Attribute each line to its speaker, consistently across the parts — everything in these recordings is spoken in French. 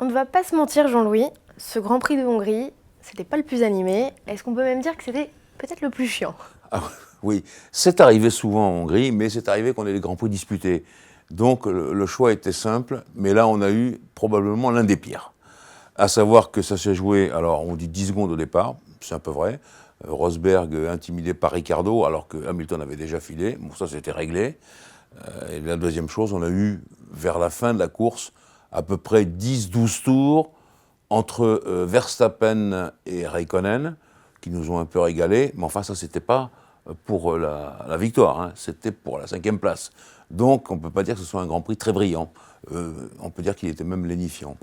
Speaker 1: On ne va pas se mentir, Jean-Louis, ce Grand Prix de Hongrie, c'était pas le plus animé. Est-ce qu'on peut même dire que c'était peut-être le plus chiant?
Speaker 2: Ah oui, c'est arrivé souvent en Hongrie, mais c'est arrivé qu'on ait des Grands Prix disputés. Donc le choix était simple, mais là on a eu probablement l'un des pires. À savoir que ça s'est joué, alors on dit 10 secondes au départ, c'est un peu vrai. Rosberg intimidé par Ricardo alors que Hamilton avait déjà filé, bon ça c'était réglé. Et la deuxième chose, on a eu vers la fin de la course à peu près 10-12 tours entre Verstappen et Raikkonen, qui nous ont un peu régalés, mais enfin ça c'était pas pour la victoire, hein, c'était pour la 5e place. Donc on ne peut pas dire que ce soit un Grand Prix très brillant, on peut dire qu'il était même lénifiant.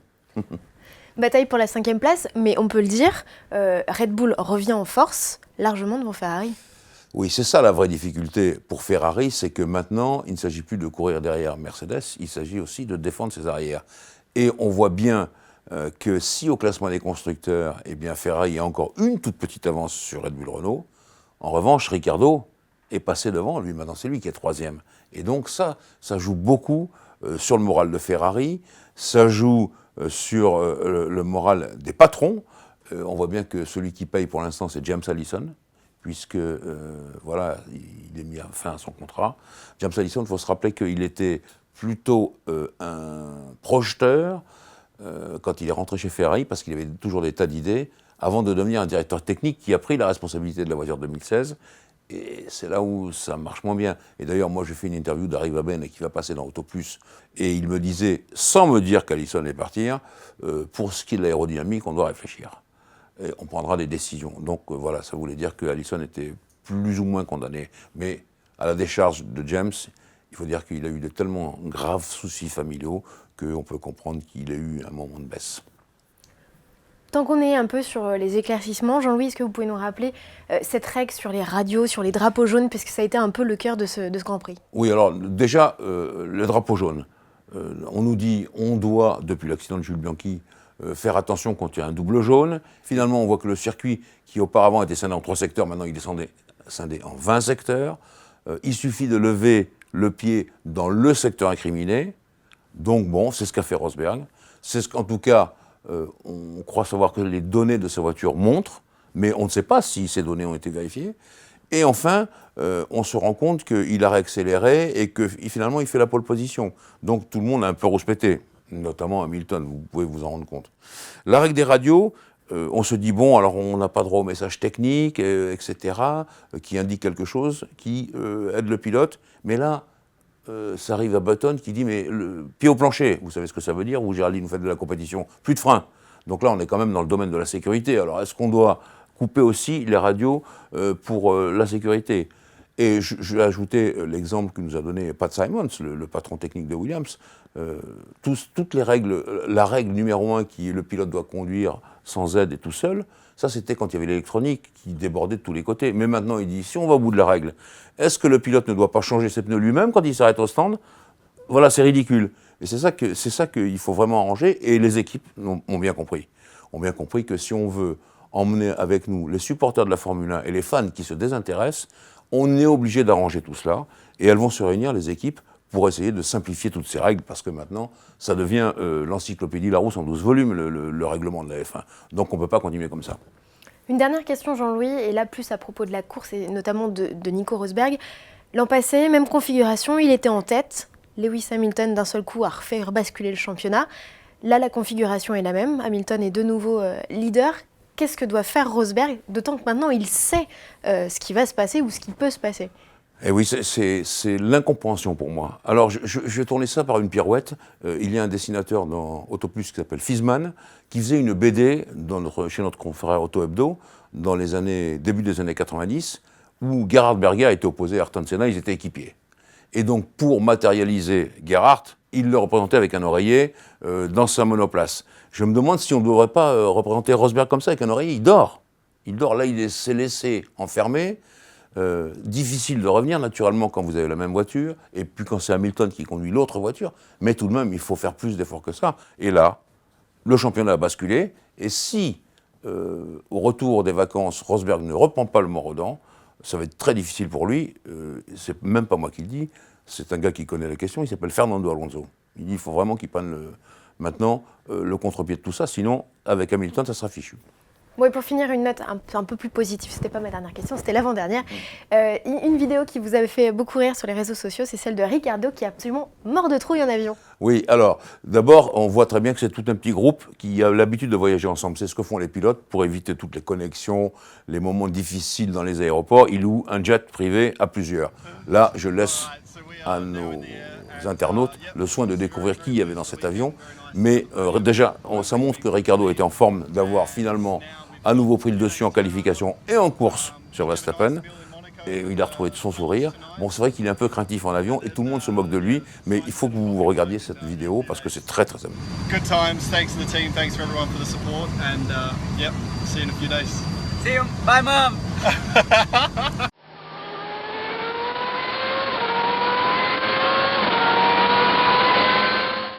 Speaker 1: Bataille pour la 5e place, mais on peut le dire, Red Bull revient en force, largement devant Ferrari.
Speaker 2: Oui, c'est ça la vraie difficulté pour Ferrari, c'est que maintenant, il ne s'agit plus de courir derrière Mercedes, il s'agit aussi de défendre ses arrières. Et on voit bien que si au classement des constructeurs, eh bien Ferrari a encore une toute petite avance sur Red Bull Renault, en revanche, Ricardo est passé devant, lui maintenant c'est lui qui est 3e. Et donc ça joue beaucoup sur le moral de Ferrari, ça joue sur le moral des patrons. On voit bien que celui qui paye pour l'instant c'est James Allison, puisque voilà, il est mis fin à son contrat. James Allison, il faut se rappeler qu'il était plutôt un projeteur quand il est rentré chez Ferrari, parce qu'il avait toujours des tas d'idées, avant de devenir un directeur technique qui a pris la responsabilité de la voiture 2016. Et c'est là où ça marche moins bien. Et d'ailleurs, moi, j'ai fait une interview d'Harry Vaben qui va passer dans Auto Plus, et il me disait, sans me dire qu'Allison allait partir, pour ce qui est de l'aérodynamique, on doit réfléchir. Et on prendra des décisions. Donc voilà, ça voulait dire que Allison était plus ou moins condamné. Mais à la décharge de James, il faut dire qu'il a eu de tellement graves soucis familiaux qu'on peut comprendre qu'il ait eu un moment de baisse.
Speaker 1: Tant qu'on est un peu sur les éclaircissements, Jean-Louis, est-ce que vous pouvez nous rappeler cette règle sur les radios, sur les drapeaux jaunes, parce que ça a été un peu le cœur de ce Grand Prix?
Speaker 2: Oui, alors déjà, le drapeau jaune. On nous dit, on doit, depuis l'accident de Jules Bianchi, faire attention quand il y a un double jaune. Finalement, on voit que le circuit, qui auparavant était scindé en 3 secteurs, maintenant il est scindé en 20 secteurs. Il suffit de lever le pied dans le secteur incriminé. Donc bon, c'est ce qu'a fait Rosberg. C'est ce qu'en tout cas, on croit savoir que les données de sa voiture montrent, mais on ne sait pas si ces données ont été vérifiées. Et enfin, on se rend compte qu'il a réaccéléré et que finalement il fait la pole position. Donc tout le monde a un peu rouspété, notamment Hamilton, vous pouvez vous en rendre compte. La règle des radios, on se dit, bon, alors on n'a pas droit au message technique, etc., qui indique quelque chose, qui aide le pilote. Mais là, ça arrive à Button qui dit, mais le pied au plancher, vous savez ce que ça veut dire, vous Géraldine, vous faites de la compétition, plus de frein. Donc là, on est quand même dans le domaine de la sécurité. Alors est-ce qu'on doit couper aussi les radios pour la sécurité? Et je vais ajouter l'exemple que nous a donné Pat Simons, le patron technique de Williams. Toutes les règles, la règle numéro 1 qui est le pilote doit conduire sans aide et tout seul, ça c'était quand il y avait l'électronique qui débordait de tous les côtés. Mais maintenant il dit, si on va au bout de la règle, est-ce que le pilote ne doit pas changer ses pneus lui-même quand il s'arrête au stand? Voilà, c'est ridicule. Et c'est ça qu'il faut vraiment arranger, et les équipes ont bien compris. Ont bien compris que si on veut emmener avec nous les supporters de la Formule 1 et les fans qui se désintéressent, on est obligé d'arranger tout cela, et elles vont se réunir, les équipes, pour essayer de simplifier toutes ces règles, parce que maintenant, ça devient l'encyclopédie Larousse en 12 volumes, le règlement de la F1. Donc on ne peut pas continuer comme ça.
Speaker 1: Une dernière question, Jean-Louis, et là plus à propos de la course et notamment de Nico Rosberg. L'an passé, même configuration, il était en tête. Lewis Hamilton, d'un seul coup, a refait basculer le championnat. Là, la configuration est la même. Hamilton est de nouveau leader. Qu'est-ce que doit faire Rosberg, d'autant que maintenant il sait ce qui va se passer ou ce qui peut se passer?
Speaker 2: Eh oui, c'est l'incompréhension pour moi. Alors, je vais tourner ça par une pirouette. Il y a un dessinateur dans Autoplus qui s'appelle Fizman, qui faisait une BD chez notre confrère Auto Hebdo, dans début des années 90, où Gerhard Berger était opposé à Ayrton Senna, ils étaient équipiers. Et donc, pour matérialiser Gerhard, il le représentait avec un oreiller dans sa monoplace. Je me demande si on ne devrait pas représenter Rosberg comme ça, avec un oreiller. Il dort. Il dort, là, il s'est laissé enfermer. Difficile de revenir, naturellement, quand vous avez la même voiture, et puis quand c'est Hamilton qui conduit l'autre voiture, mais tout de même, il faut faire plus d'efforts que ça. Et là, le championnat a basculé, et si, au retour des vacances, Rosberg ne reprend pas le mort aux dents, ça va être très difficile pour lui. C'est même pas moi qui le dis, c'est un gars qui connaît la question, il s'appelle Fernando Alonso. Il dit qu'il faut vraiment qu'il prenne maintenant le contre-pied de tout ça, sinon avec Hamilton ça sera fichu.
Speaker 1: Bon, et pour finir, une note un peu plus positive, c'était pas ma dernière question, c'était l'avant-dernière. Une vidéo qui vous avait fait beaucoup rire sur les réseaux sociaux, c'est celle de Ricciardo qui est absolument mort de trouille en avion.
Speaker 2: Oui, alors d'abord on voit très bien que c'est tout un petit groupe qui a l'habitude de voyager ensemble. C'est ce que font les pilotes pour éviter toutes les connexions, les moments difficiles dans les aéroports. Ils louent un jet privé à plusieurs. Là, je laisse à nos internautes le soin de découvrir qui il y avait dans cet avion. Mais déjà, ça montre que Ricciardo était en forme d'avoir finalement à nouveau pris le dessus en qualification et en course sur Verstappen. Et il a retrouvé son sourire. Bon, c'est vrai qu'il est un peu craintif en avion et tout le monde se moque de lui, mais il faut que vous regardiez cette vidéo parce que c'est très très amusant.
Speaker 3: Good times, thanks to the team, thanks for everyone for the support, and yep, see you in a few days.
Speaker 4: See you, bye mom!